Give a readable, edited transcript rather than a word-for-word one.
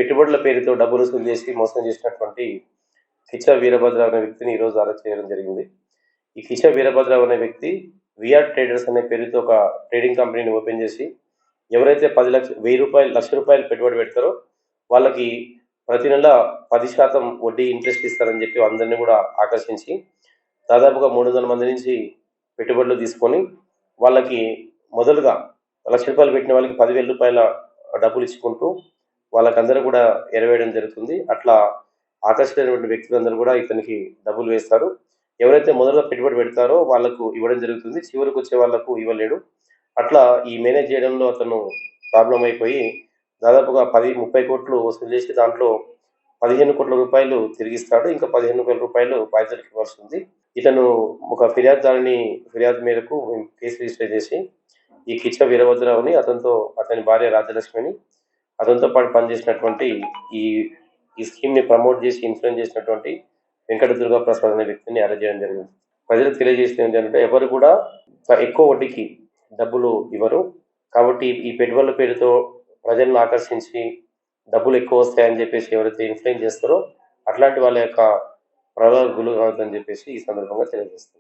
పెట్టుబడుల పేరుతో డబ్బులు వసూలు చేసి మోసం చేసినటువంటి కిచ్చా వీరభద్రరావు అనే వ్యక్తిని ఈరోజు అరెస్ట్ చేయడం జరిగింది. ఈ కిచ్చా వీరభద్రరావు అనే వ్యక్తి విఆర్ ట్రేడర్స్ అనే పేరుతో ఒక ట్రేడింగ్ కంపెనీని ఓపెన్ చేసి ఎవరైతే 10 లక్ష ₹1,00,000 పెట్టుబడి పెడతారో వాళ్ళకి ప్రతి నెల 10% వడ్డీ ఇంట్రెస్ట్ ఇస్తారని చెప్పి అందరినీ కూడా ఆకర్షించి దాదాపుగా 300 మంది నుంచి పెట్టుబడులు తీసుకొని వాళ్ళకి మొదలుగా ₹1,00,000 పెట్టిన వాళ్ళకి ₹10,000 డబ్బులు ఇచ్చుకుంటూ వాళ్ళకందరూ కూడా ఎరవేయడం జరుగుతుంది. అట్లా ఆకర్షించినటువంటి వ్యక్తులందరూ కూడా ఇతనికి డబ్బులు వేస్తారు. ఎవరైతే మొదటగా పెట్టుబడి పెడతారో వాళ్ళకు ఇవ్వడం జరుగుతుంది. చివరికి వచ్చే వాళ్ళకు ఇవ్వలేడు. అట్లా ఈ మేనేజ్ చేయడంలో అతను ప్రాబ్లమ్ అయిపోయి దాదాపుగా 30 కోట్లు వసూలు చేసి దాంట్లో ₹15 కోట్ల తిరిగిస్తాడు. ఇంకా ₹15,000 బాధ్యతలకు ఇవ్వాల్సి ఉంది. ఇతను ఒక ఫిర్యాదు మేరకు కేసు రిజిస్టర్ చేసి ఈ కిచ్చా వీరభద్రరావుని అతని భార్య రాజ్యలక్ష్మిని అతనితో పాటు పనిచేసినటువంటి ఈ ఈ స్కీమ్‌ని ప్రమోట్ చేసి ఇన్‌ఫ్లుయెన్స్ చేసినటువంటి వెంకట దుర్గా ప్రసాద్ అనే వ్యక్తిని అరెస్ట్ చేయడం జరిగింది. ప్రజలకు తెలియజేసేది ఏంటంటే ఎవరు కూడా ఎక్కువ వడ్డీకి డబ్బులు ఇవ్వరు. కాబట్టి ఈ పెట్టుబడుల పేరుతో ప్రజలను ఆకర్షించి డబ్బులు ఎక్కువ వస్తాయని చెప్పేసి ఎవరైతే ఇన్‌ఫ్లుయెన్స్ చేస్తారో అట్లాంటి వాళ్ళ యొక్క ప్రలోభాలకు గురి కావద్దని చెప్పేసి ఈ సందర్భంగా తెలియజేస్తున్నాను.